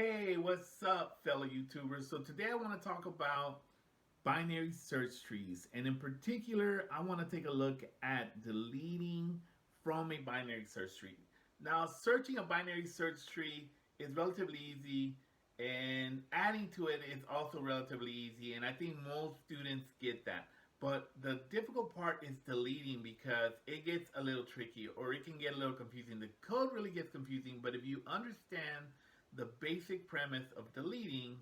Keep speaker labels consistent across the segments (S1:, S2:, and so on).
S1: Hey, what's up, fellow YouTubers? So today I want to talk about binary search trees, and in particular, I want to take a look at deleting from a binary search tree. Now, searching a binary search tree is relatively easy, and adding to it is also relatively easy, and I think most students get that. But the difficult part is deleting because it gets a little tricky or it can get a little confusing. The code really gets confusing, but if you understand the basic premise of deleting,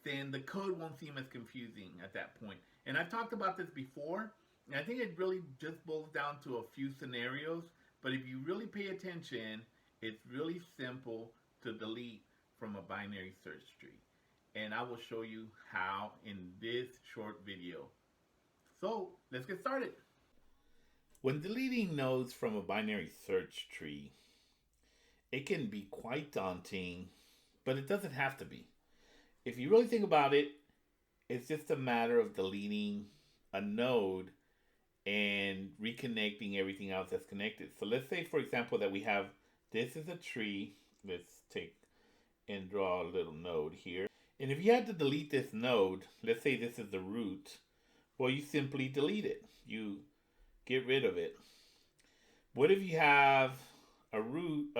S1: then the code won't seem as confusing at that point. And I've talked about this before, and I think it really just boils down to a few scenarios. But if you really pay attention, it's really simple to delete from a binary search tree. And I will show you how in this short video. So let's get started. When deleting nodes from a binary search tree, it can be quite daunting, but it doesn't have to be. If you really think about it, it's just a matter of deleting a node and reconnecting everything else that's connected. So let's say, for example, that we have this is a tree. Let's take and draw a little node here. And if you had to delete this node, let's say this is the root, well, you simply delete it. You get rid of it. What if you have a root,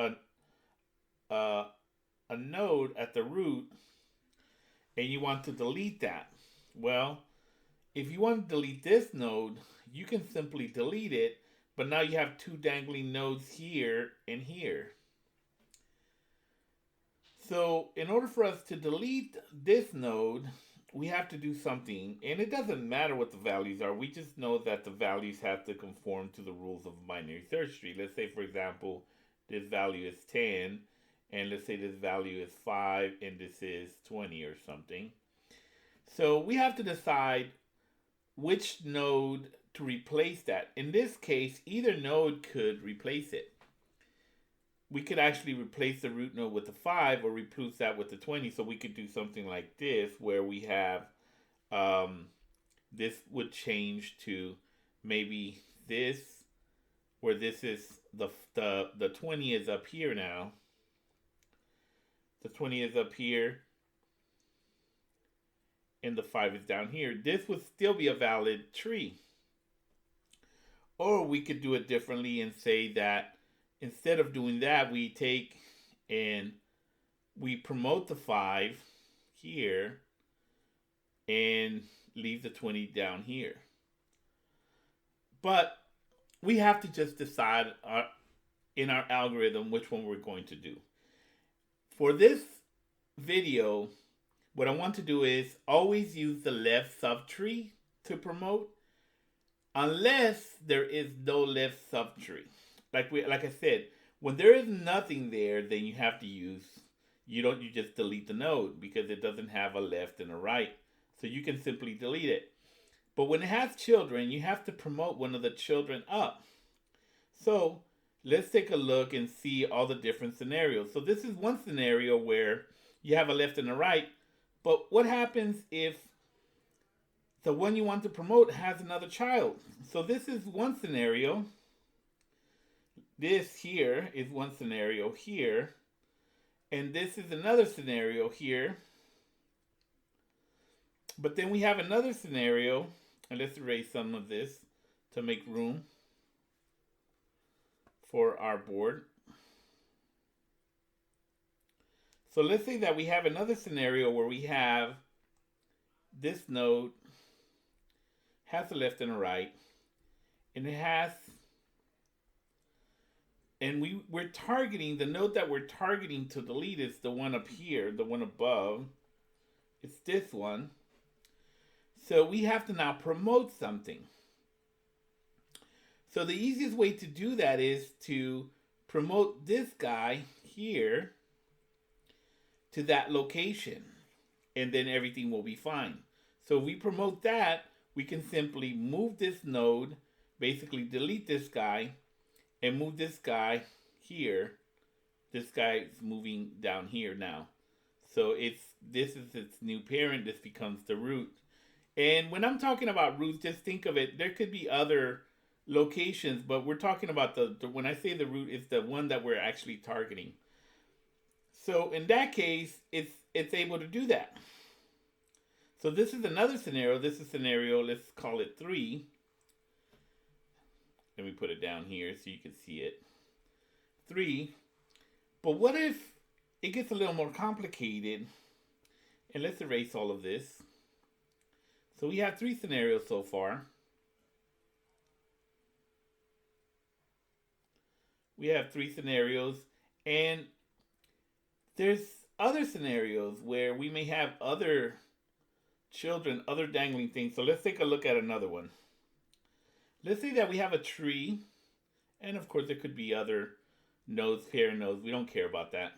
S1: a node at the root, and you want to delete that? Well, if you want to delete this node, you can simply delete it, but now you have two dangling nodes here and here. So in order for us to delete this node, we have to do something, and it doesn't matter what the values are. We just know that the values have to conform to the rules of a binary search tree. Let's say, for example, this value is 10, and let's say this value is 5, and this is 20 or something. So we have to decide which node to replace that. In this case, either node could replace it. We could actually replace the root node with the 5 or replace that with the 20. So we could do something like this where we have this would change to maybe this, where this is the 20 is up here now. The 20 is up here and the 5 is down here. This would still be a valid tree. Or we could do it differently and say that instead of doing that, we take and we promote the 5 here and leave the 20 down here. But we have to just decide in our algorithm which one we're going to do. For this video, what I want to do is always use the left subtree to promote, unless there is no left subtree. Like I said, when there is nothing there, then you have to use, you just delete the node because it doesn't have a left and a right. So you can simply delete it. But when it has children, you have to promote one of the children up. So let's take a look and see all the different scenarios. So this is one scenario where you have a left and a right. But what happens if the one you want to promote has another child? So this is one scenario. This here is one scenario here. And this is another scenario here. But then we have another scenario. And let's erase some of this to make room for our board. So let's say that we have another scenario where we have this node has a left and a right. And it has, and we're targeting, the node that we're targeting to delete is the one up here, the one above. It's this one. So we have to now promote something. So the easiest way to do that is to promote this guy here to that location, and then everything will be fine. So if we promote that, we can simply move this node, basically delete this guy, and move this guy here. This guy is moving down here now. So this is its new parent. This becomes the root. And when I'm talking about roots, just think of it, there could be other locations, but we're talking about when I say the root, it's the one that we're actually targeting. So in that case, it's able to do that. So this is another scenario. This is scenario, let's call it 3. Let me put it down here so you can see it. 3. But what if it gets a little more complicated? And let's erase all of this. So we have 3 scenarios so far. We have 3 scenarios, and there's other scenarios where we may have other children, other dangling things. So let's take a look at another one. Let's say that we have a tree, and of course there could be other nodes, parent nodes. We don't care about that.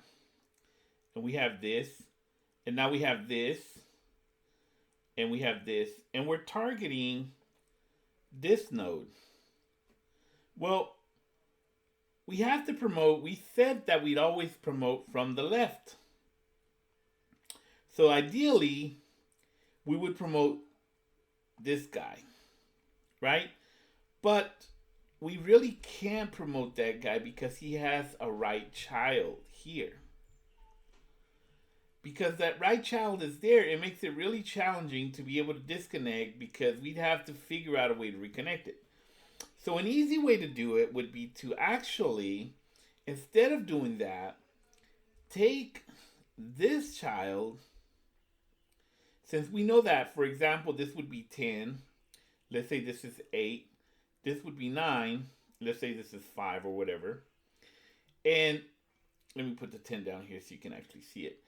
S1: And we have this, and now we have this, and we have this, and we're targeting this node. Well, we have to promote. We said that we'd always promote from the left. So ideally, we would promote this guy, right? But we really can't promote that guy because he has a right child here. Because that right child is there, it makes it really challenging to be able to disconnect because we'd have to figure out a way to reconnect it. So an easy way to do it would be to actually, instead of doing that, take this child, since we know that, for example, this would be 10, let's say this is 8, this would be 9, let's say this is 5 or whatever, and let me put the 10 down here so you can actually see it.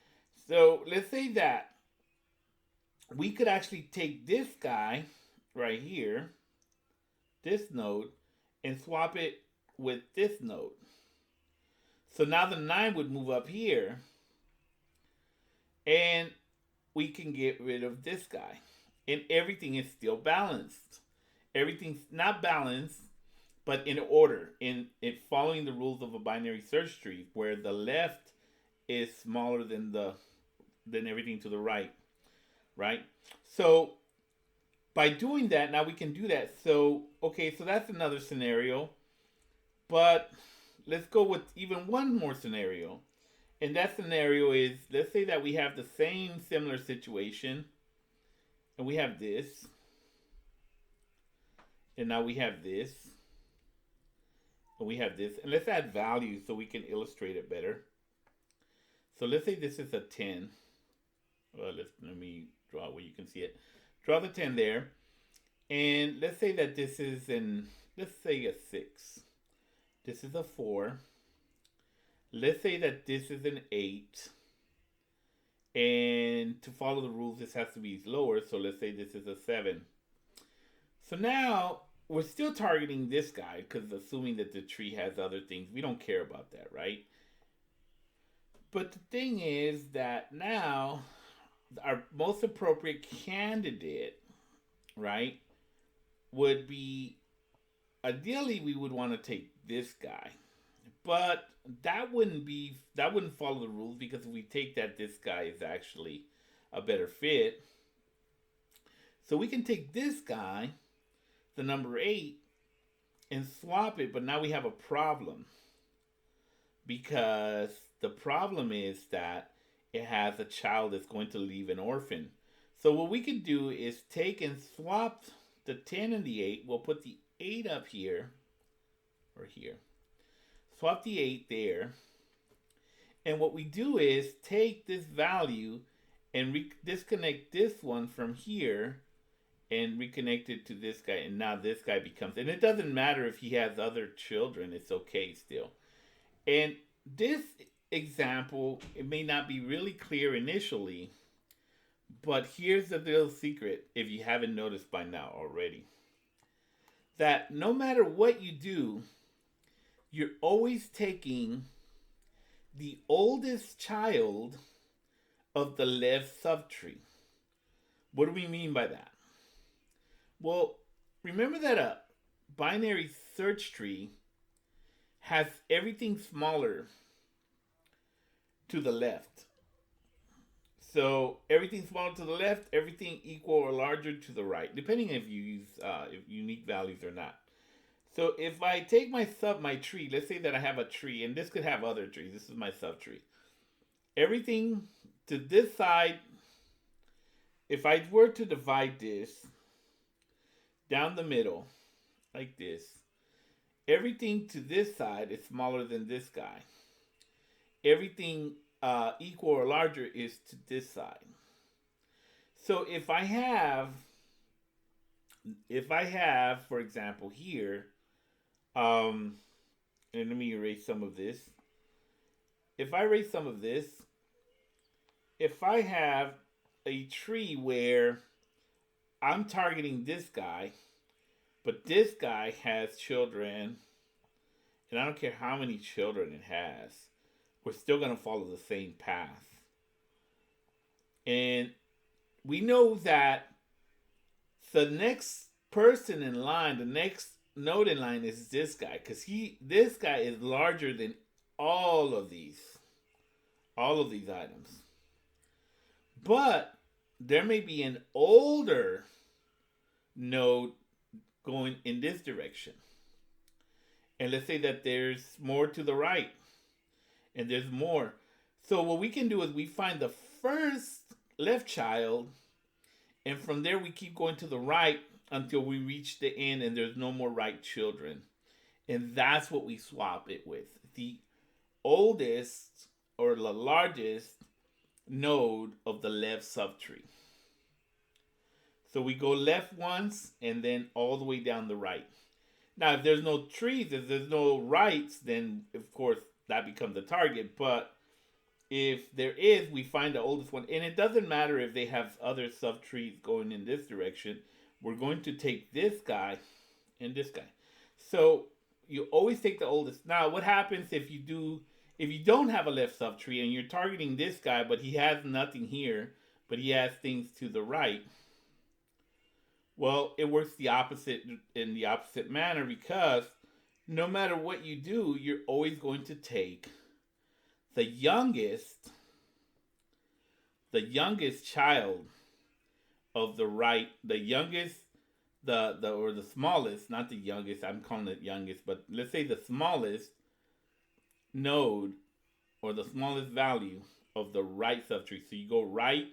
S1: So let's say that we could actually take this guy right here, this node, and swap it with this node. So now the 9 would move up here, and we can get rid of this guy. And everything is still balanced. Everything's not balanced, but in order, in it following the rules of a binary search tree, where the left is smaller than everything to the right, right? So by doing that, now we can do that. So, okay, so that's another scenario. But let's go with even one more scenario. And that scenario is, let's say that we have the same similar situation. And we have this. And now we have this. And we have this. And let's add value so we can illustrate it better. So let's say this is a 10. Well, let me draw it where you can see it. Draw the 10 there. And let's say that this is let's say a 6. This is a 4. Let's say that this is an 8. And to follow the rules, this has to be lower. So let's say this is a 7. So now we're still targeting this guy because assuming that the tree has other things, we don't care about that, right? But the thing is that now our most appropriate candidate, right, would be, ideally we would want to take this guy. But that wouldn't follow the rules, because if we take that, this guy is actually a better fit. So we can take this guy, the number 8, and swap it, but now we have a problem. Because the problem is that it has a child that's going to leave an orphan. So what we can do is take and swap the 10 and the 8. We'll put the 8 up here, or here. Swap the 8 there. And what we do is take this value and disconnect this one from here and reconnect it to this guy. And now this guy becomes, and it doesn't matter if he has other children, it's okay still. And this example, it may not be really clear initially, but here's the little secret, if you haven't noticed by now already, that no matter what you do, you're always taking the oldest child of the left subtree. What do we mean by that? Well, remember that a binary search tree has everything smaller to the left. So everything smaller to the left, everything equal or larger to the right, depending if you use if unique values or not. So if I take my tree, let's say that I have a tree, and this could have other trees. This is my subtree. everything to this side, if I were to divide this down the middle like this, everything to this side is smaller than this guy. Everything equal or larger is to this side. So if I have, for example, here, um, and let me erase some of this. If I erase some of this, if I have a tree where I'm targeting this guy, but this guy has children, and I don't care how many children it has, we're still going to follow the same path. And we know that the next person in line, the next node in line is this guy, because this guy is larger than all of these, all of these items. But there may be an older node going in this direction. And let's say that there's more to the right and there's more. So what we can do is we find the first left child, and from there we keep going to the right until we reach the end and there's no more right children. And that's what we swap it with. The oldest or the largest node of the left subtree. So we go left once and then all the way down the right. Now, if there's no trees, if there's no rights, then of course that becomes the target. But if there is, we find the oldest one. And it doesn't matter if they have other subtrees going in this direction. We're going to take this guy and this guy. So you always take the oldest. Now, what happens if you don't have a left subtree and you're targeting this guy, but he has nothing here, but he has things to the right? Well, it works the opposite in the opposite manner, because no matter what you do, you're always going to take the youngest child of the right, the youngest, the or the smallest, not the youngest, I'm calling it youngest, but let's say the smallest node or the smallest value of the right subtree. So you go right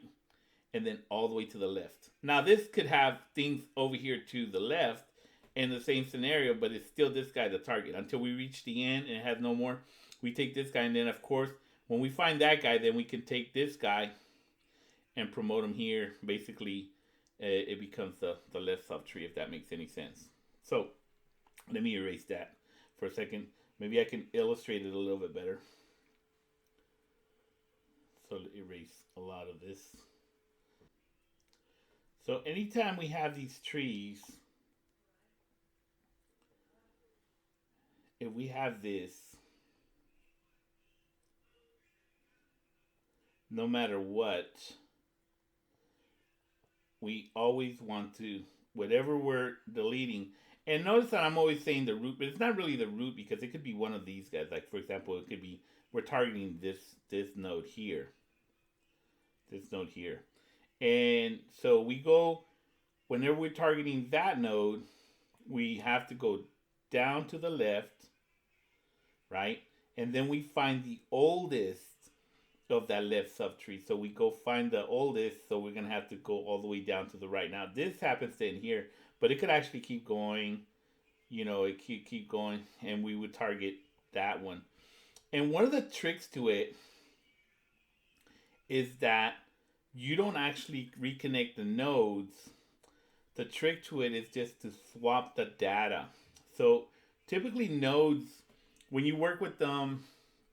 S1: and then all the way to the left. Now this could have things over here to the left in the same scenario, but it's still this guy the target. Until we reach the end and it has no more, we take this guy, and then of course, when we find that guy, then we can take this guy and promote him here. Basically, it becomes the left subtree, if that makes any sense. So let me erase that for a second. Maybe I can illustrate it a little bit better. So erase a lot of this. So anytime we have these trees, if we have this, no matter what, we always want to, whatever we're deleting, and notice that I'm always saying the root, but it's not really the root, because it could be one of these guys. Like for example, it could be, we're targeting this node here. This node here. And so we go, whenever we're targeting that node, we have to go down to the left, right? And then we find the oldest of that left subtree. So we go find the oldest, so we're going to have to go all the way down to the right. Now this happens to in here, but it could actually keep going, it could keep going, and we would target that one. And one of the tricks to it is that you don't actually reconnect the nodes. The trick to it is just to swap the data. So typically nodes, when you work with them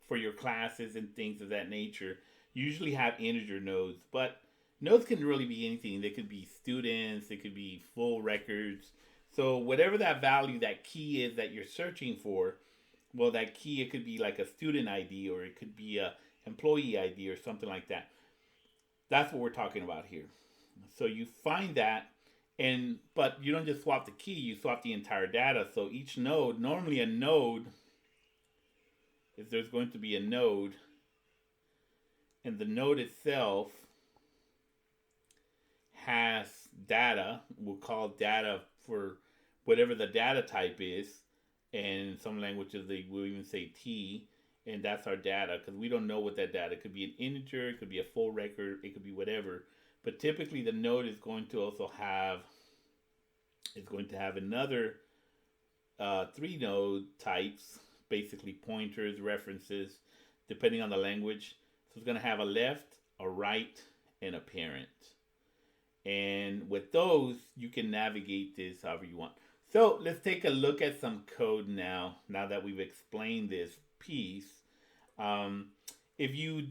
S1: for your classes and things of that nature, you usually have integer nodes. But nodes can really be anything. They could be students, they could be full records. So whatever that value, that key is that you're searching for, well, that key, it could be like a student ID, or it could be a employee ID or something like that. That's what we're talking about here. So you find that, but you don't just swap the key, you swap the entire data. So each node, normally a node, if there's going to be a node, and the node itself has data, we'll call data for whatever the data type is, and in some languages they will even say T, and that's our data because we don't know what that data, it could be an integer, it could be a full record, it could be whatever. But typically the node is going to also have, is going to have another three node types, basically pointers, references, depending on the language. So it's going to have a left, a right, and a parent. And with those, you can navigate this however you want. So let's take a look at some code now. Now that we've explained this piece, um, if you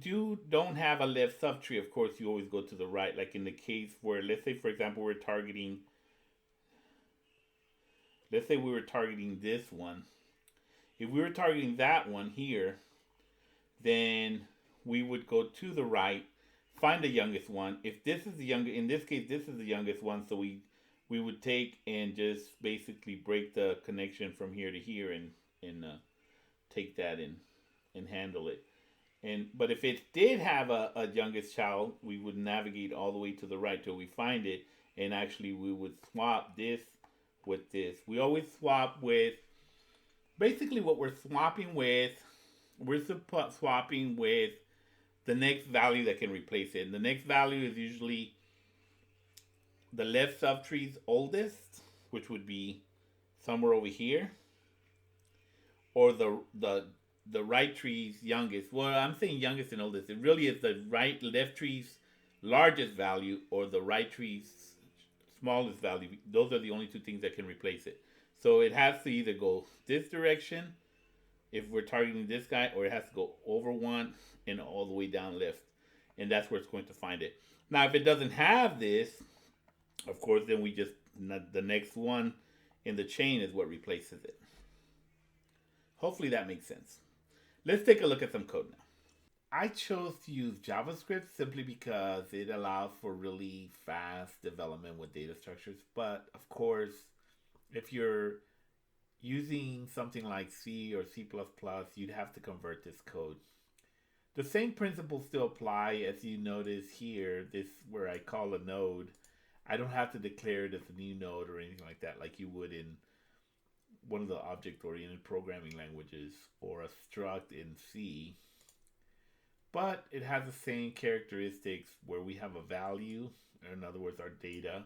S1: don't have a left subtree, of course you always go to the right. Like in the case where, let's say for example, let's say we were targeting this one. If we were targeting that one here, then we would go to the right, find the youngest one. If this is the youngest, in this case, this is the youngest one, so we would take and just basically break the connection from here to here and take that and handle it. And but if it did have a youngest child, we would navigate all the way to the right till we find it, and actually we would swap this with this. We always swap with, basically what we're swapping with, we're swapping with the next value that can replace it. And the next value is usually the left subtree's oldest, which would be somewhere over here, or the right tree's youngest. Well, I'm saying youngest and oldest. It really is the left tree's largest value or the right tree's smallest value. Those are the only two things that can replace it. So it has to either go this direction if we're targeting this guy, or it has to go over one and all the way down left. And that's where it's going to find it. Now, if it doesn't have this, of course, then we just, the next one in the chain is what replaces it. Hopefully that makes sense. Let's take a look at some code now. I chose to use JavaScript simply because it allows for really fast development with data structures. But of course, if you're using something like C or C++, you'd have to convert this code. The same principles still apply. As you notice here, this where I call a node, I don't have to declare it as a new node or anything like that, like you would in one of the object-oriented programming languages or a struct in C. But it has the same characteristics where we have a value, or in other words, our data,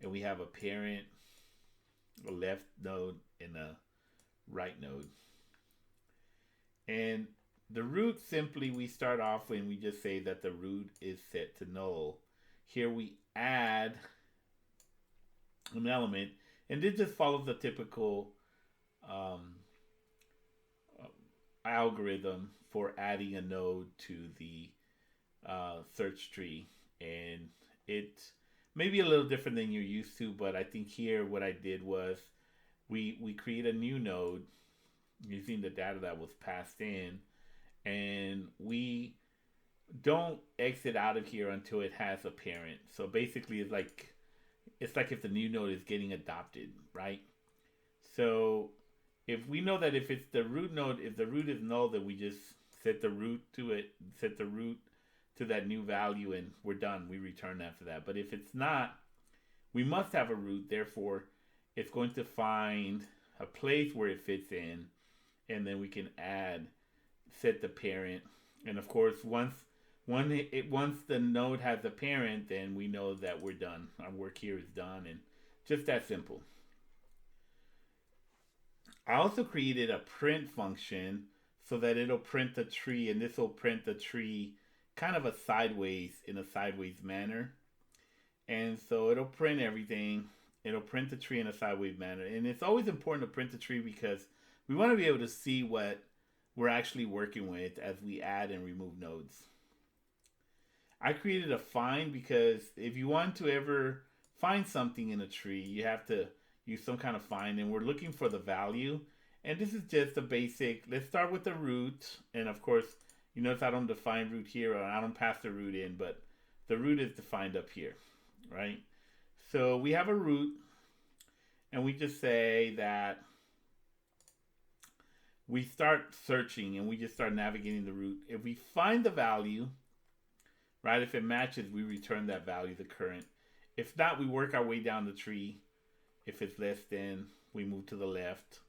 S1: and we have a parent, a left node, and a right node. And the root, simply we start off when we just say that the root is set to null. Here we add an element, and this just follows the typical algorithm for adding a node to the search tree. And it may be a little different than you're used to, but I think here what I did was we create a new node using the data that was passed in, and we don't exit out of here until it has a parent. So basically it's like if the new node is getting adopted, right? So if we know that if it's the root node, if the root is null, then we just set the root to it, set the root to that new value, and we're done. We return after that. But if it's not, we must have a root. Therefore, it's going to find a place where it fits in, and then we can set the parent. And of course, once the node has a parent, then we know that we're done. Our work here is done, and just that simple. I also created a print function so that it'll print the tree, and this will print the tree kind of in a sideways manner. And so it'll print everything. It'll print the tree in a sideways manner. And it's always important to print the tree because we want to be able to see what we're actually working with as we add and remove nodes. I created a find because if you want to ever find something in a tree, you have to use some kind of find, and we're looking for the value. And this is just a basic, let's start with the root. And of course, you notice I don't define root here, or I don't pass the root in, but the root is defined up here, right? So we have a root, and we just say that we start searching and we just start navigating the root. If we find the value, right, if it matches, we return that value, the current. If not, we work our way down the tree. If it's less than, we move to the left.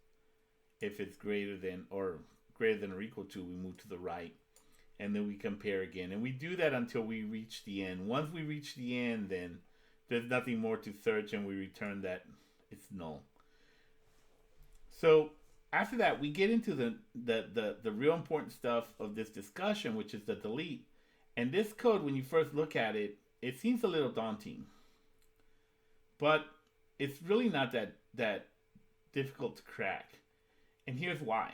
S1: If it's greater than, or greater than or equal to, we move to the right. And then we compare again. And we do that until we reach the end. Once we reach the end, then there's nothing more to search, and we return that it's null. So after that, we get into the real important stuff of this discussion, which is the delete. And this code, when you first look at it, it seems a little daunting. But it's really not that difficult to crack. And here's why.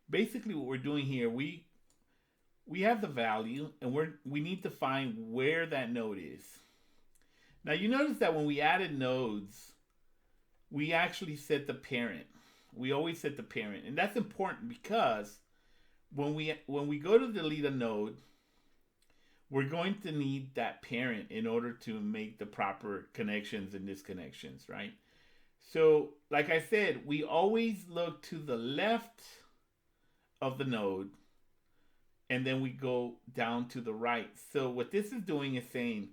S1: Basically, what we're doing here, we have the value, and we need to find where that node is. Now, you notice that when we added nodes, we actually set the parent. We always set the parent, and that's important because when we go to delete a node, we're going to need that parent in order to make the proper connections and disconnections, right? So, like I said, we always look to the left of the node, and then we go down to the right. So what this is doing is saying,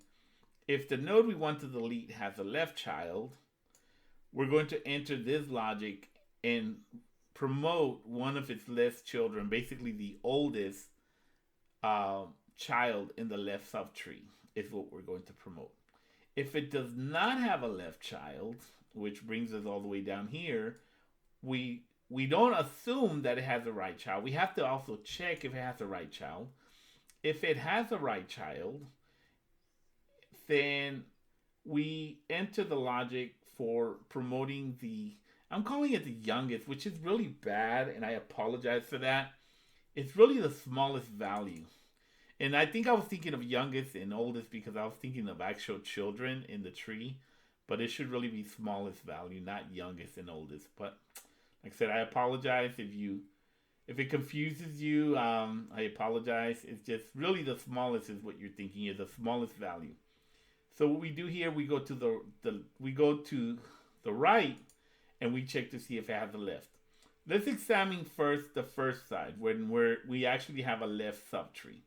S1: if the node we want to delete has a left child, we're going to enter this logic and promote one of its left children, basically the oldest child in the left subtree is what we're going to promote. If it does not have a left child, which brings us all the way down here, we don't assume that it has a right child. We have to also check if it has a right child. If it has a right child, then we enter the logic for promoting I'm calling it the youngest, which is really bad, and I apologize for that. It's really the smallest value. And I think I was thinking of youngest and oldest because I was thinking of actual children in the tree, but it should really be smallest value, not youngest and oldest. But like I said, I apologize if it confuses you. I apologize. It's just really the smallest is what you're thinking is the smallest value. So what we do here, we go to the right, and we check to see if it has a left. Let's examine first the first side when we actually have a left subtree.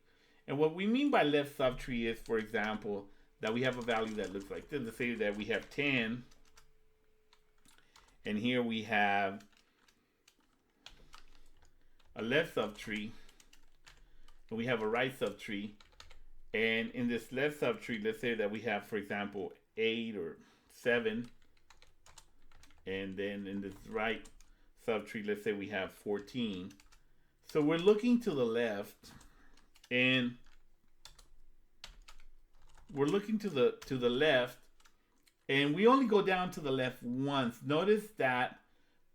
S1: And what we mean by left subtree is, for example, that we have a value that looks like this. Let's say that we have 10, and here we have a left subtree, and we have a right subtree. And in this left subtree, let's say that we have, for example, 8 or 7. And then in this right subtree, let's say we have 14. So we're looking to the left, and we're looking to the left, and we only go down to the left once. Notice that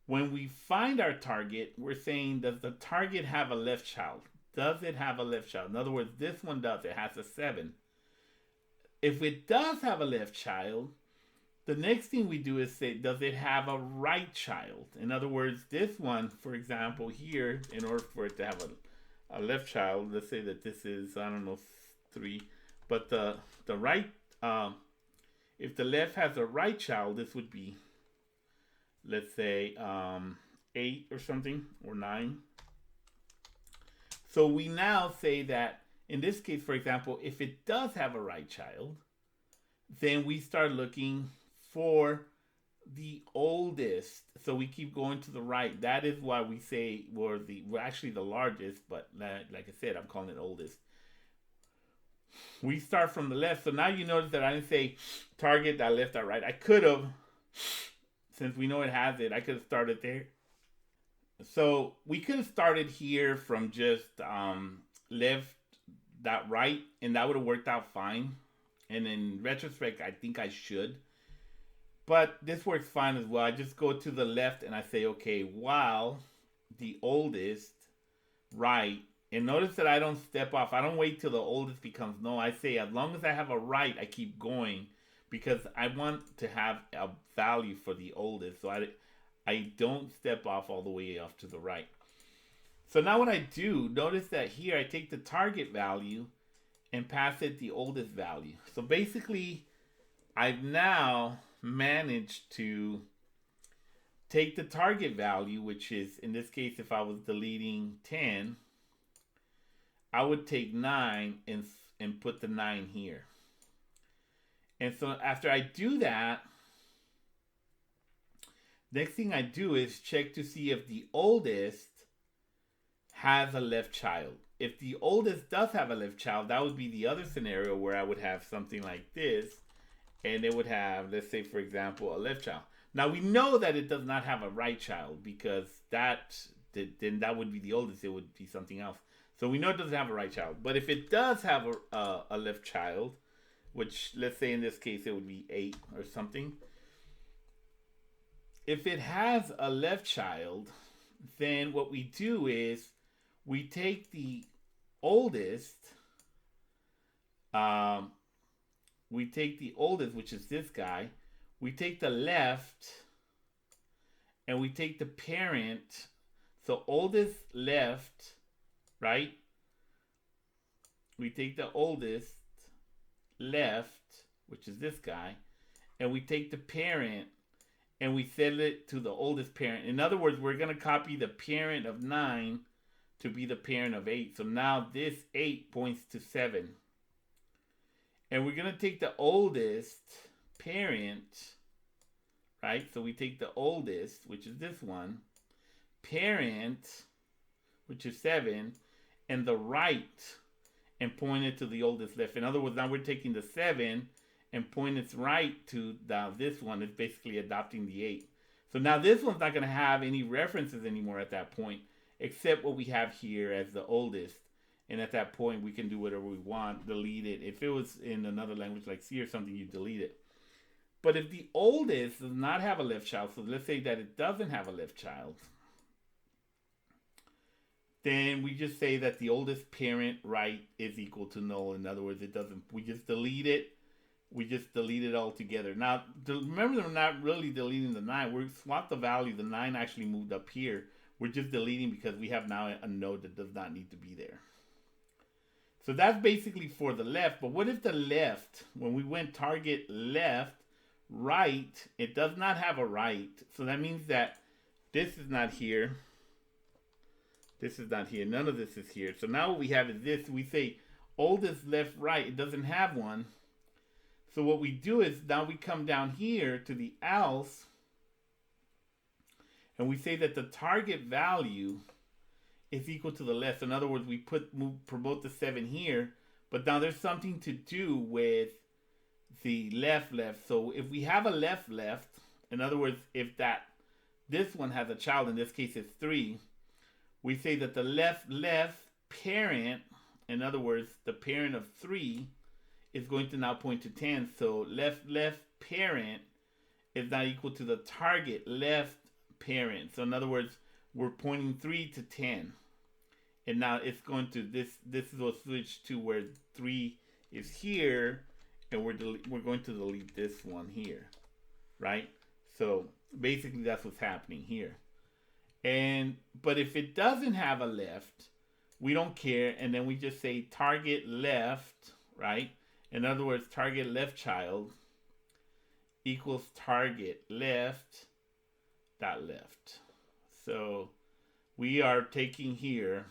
S1: when we find our target, we're saying, does the target have a left child? Does it have a left child? In other words, this one does. It has a 7. If it does have a left child, the next thing we do is say, does it have a right child? In other words, this one, for example, here, in order for it to have a left child, let's say that this is, I don't know, 3. But the right, if the left has a right child, this would be, let's say, 8 or something, or 9. So we now say that, in this case, for example, if it does have a right child, then we start looking for the oldest. So we keep going to the right. That is why we say we're actually the largest, but like I said, I'm calling it oldest. We start from the left. So now you notice that I didn't say target that left or right. I could have, since we know it has it, I could have started there. So we could have started here from just left that right, and that would have worked out fine. And in retrospect, I think I should. But this works fine as well. I just go to the left and I say, okay, while the oldest right, and notice that I don't step off. I don't wait till the oldest becomes null. I say, as long as I have a right, I keep going because I want to have a value for the oldest. So I don't step off all the way off to the right. So now what I do, notice that here I take the target value and pass it the oldest value. So basically, I've now managed to take the target value, which is, in this case, if I was deleting 10, I would take 9 and put the 9 here. And so after I do that, Next thing I do is check to see if the oldest has a left child. If the oldest does have a left child, that would be the other scenario where I would have something like this, and it would have, let's say, for example, a left child. Now we know that it does not have a right child because then that would be the oldest. It would be something else. So we know it doesn't have a right child. But if it does have a left child, which let's say in this case it would be 8 or something. If it has a left child, then what we do is we take the oldest, which is this guy, we take the left, and we take the parent, so oldest left, right? We take the oldest left, which is this guy, and we take the parent, and we set it to the oldest parent. In other words, we're going to copy the parent of 9 to be the parent of 8. So now this 8 points to 7. And we're going to take the oldest parent, right? So we take the oldest, which is this one, parent, which is 7, and the right, and point it to the oldest left. In other words, now we're taking the 7 and point its right to this one. Is basically adopting the 8. So now this one's not going to have any references anymore at that point, except what we have here as the oldest. And at that point, we can do whatever we want, delete it. If it was in another language like C or something, you delete it. But if the oldest does not have a left child, so let's say that it doesn't have a left child, then we just say that the oldest parent right is equal to null. In other words, it doesn't. We just delete it. We just delete it altogether. Now, remember, we're not really deleting the 9. We swapped the value. The 9 actually moved up here. We're just deleting because we have now a node that does not need to be there. So that's basically for the left. But what if the left, when we went target left, right, it does not have a right. So that means that this is not here. This is not here. None of this is here. So now what we have is this. We say oldest left, right. It doesn't have one. So what we do is now we come down here to the else, and we say that the target value is equal to the left. In other words, we promote the 7 here, but now there's something to do with the left. So if we have a left, in other words, if this one has a child, in this case it's 3, we say that the left parent, in other words, the parent of 3, is going to now point to 10. So left parent is now equal to the target left parent. So in other words, we're pointing 3 to 10. And now it's going to, this will switch to where 3 is here, and we're going to delete this one here, right? So basically that's what's happening here. But if it doesn't have a left, we don't care, and then we just say target left, right? In other words, target left child equals target left dot left. So we are taking here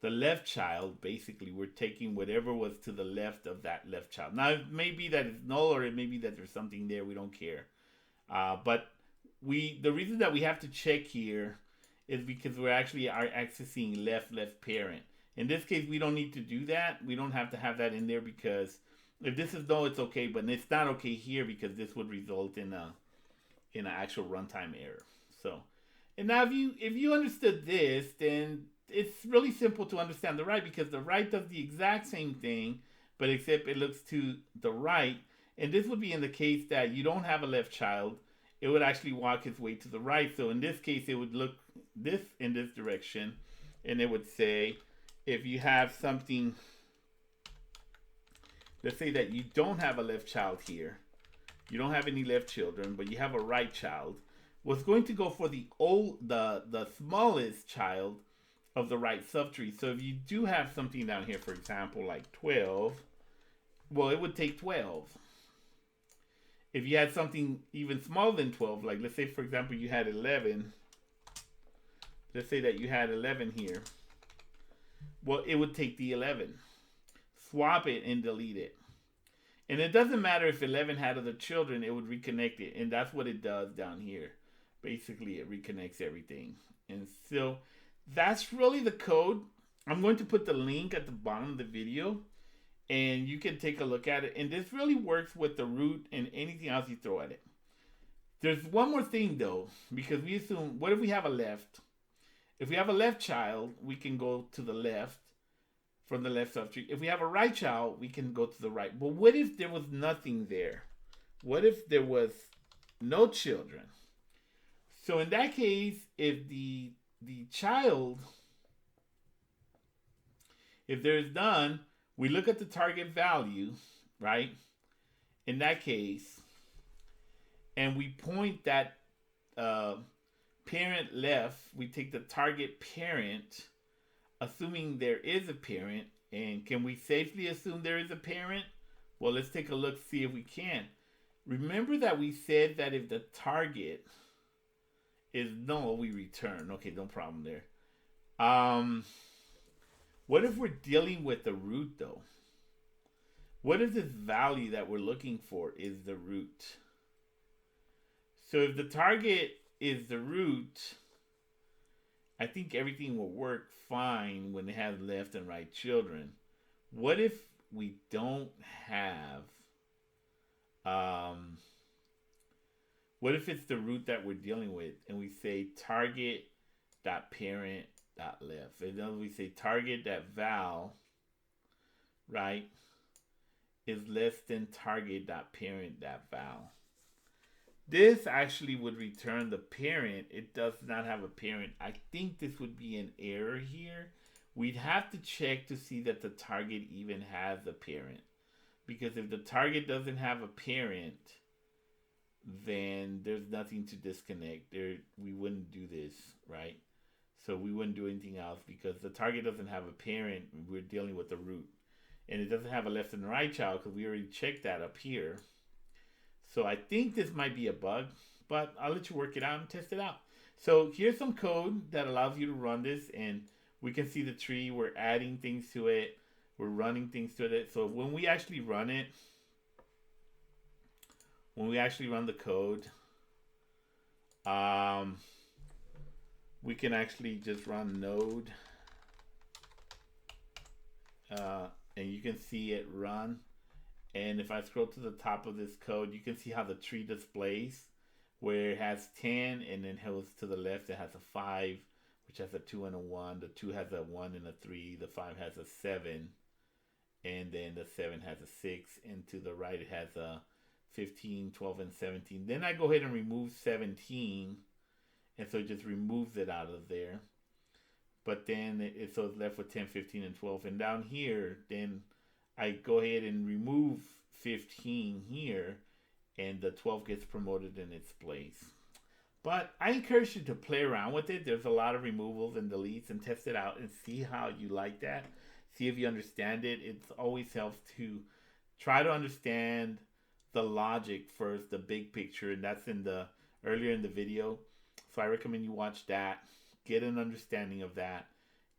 S1: the left child. Basically, we're taking whatever was to the left of that left child. Now, it may be that it's null, or it may be that there's something there. We don't care. But the reason that we have to check here is because we actually are accessing left parent. In this case, we don't need to do that. We don't have to have that in there, because if this is null, it's okay, but it's not okay here because this would result in an actual runtime error. So, and now if you understood this, then it's really simple to understand the right, because the right does the exact same thing, but except it looks to the right. And this would be in the case that you don't have a left child. It would actually walk its way to the right. So in this case, it would look in this direction, and it would say, if you have something, let's say that you don't have a left child here, you don't have any left children, but you have a right child, was going to go for the smallest child of the right subtree. So if you do have something down here, for example, like 12, well, it would take 12. If you had something even smaller than 12, like let's say, for example, you had 11, let's say that you had 11 here, well, it would take the 11, swap it, and delete it. And it doesn't matter if 11 had other children, it would reconnect it. And that's what it does down here. Basically, it reconnects everything. And so that's really the code. I'm going to put the link at the bottom of the video and you can take a look at it. And this really works with the root and anything else you throw at it. There's one more thing though, because we assume, what if we have a left? If we have a left child, we can go to the left from the left subtree. If we have a right child, we can go to the right. But what if there was nothing there? What if there was no children? So in that case, if the child, if there's none, we look at the target value, right? In that case, and we point that parent left, we take the target parent, assuming there is a parent. And can we safely assume there is a parent? Well, let's take a look, see if we can. Remember that we said that if the target is null, we return. Okay, no problem there. What if we're dealing with the root though? What if this value that we're looking for is the root? So if the target is the root, I think everything will work fine when it has left and right children. What if we don't have, what if it's the root that we're dealing with and we say target.parent.left? And then we say target.val, right, is less than target.parent.val. This actually would return the parent. It does not have a parent. I think this would be an error here. We'd have to check to see that the target even has a parent. Because if the target doesn't have a parent, then there's nothing to disconnect. We wouldn't do this, right? So we wouldn't do anything else because the target doesn't have a parent. We're dealing with the root. And it doesn't have a left and right child because we already checked that up here. So I think this might be a bug, but I'll let you work it out and test it out. So here's some code that allows you to run this, and we can see the tree. We're adding things to it. We're running things to it. So when we actually run it, when we actually run the code, we can actually just run node, and you can see it run. And if I scroll to the top of this code, you can see how the tree displays, where it has 10, and then goes to the left, it has a 5, which has a 2 and a 1. The 2 has a 1 and a 3. The 5 has a 7. And then the 7 has a 6. And to the right, it has a 15, 12, and 17. Then I go ahead and remove 17. And so it just removes it out of there. But then so it's left with 10, 15, and 12. And down here, then I go ahead and remove 15 here, and the 12 gets promoted in its place. But I encourage you to play around with it. There's a lot of removals and deletes, and test it out and see how you like that. See if you understand it. It always helps to try to understand the logic first, the big picture, and that's earlier in the video. So I recommend you watch that, get an understanding of that,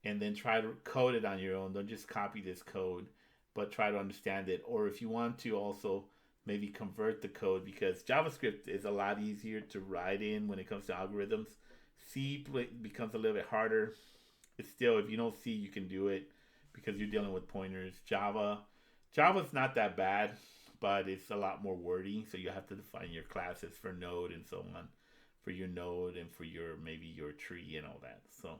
S1: and then try to code it on your own. Don't just copy this code, but try to understand it. Or if you want to also maybe convert the code, because JavaScript is a lot easier to write in when it comes to algorithms. C becomes a little bit harder. It's still, if you know C, you can do it because you're dealing with pointers. Java's not that bad, but it's a lot more wordy. So you have to define your classes for node and so on, for your node and for maybe your tree and all that. So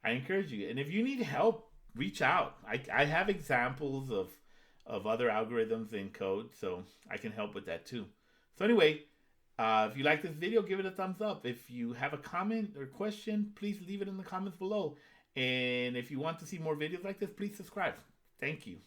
S1: I encourage you. And if you need help, reach out. I have examples of other algorithms in code, so I can help with that too. So anyway, if you like this video, give it a thumbs up. If you have a comment or question, please leave it in the comments below. And if you want to see more videos like this, please subscribe. Thank you.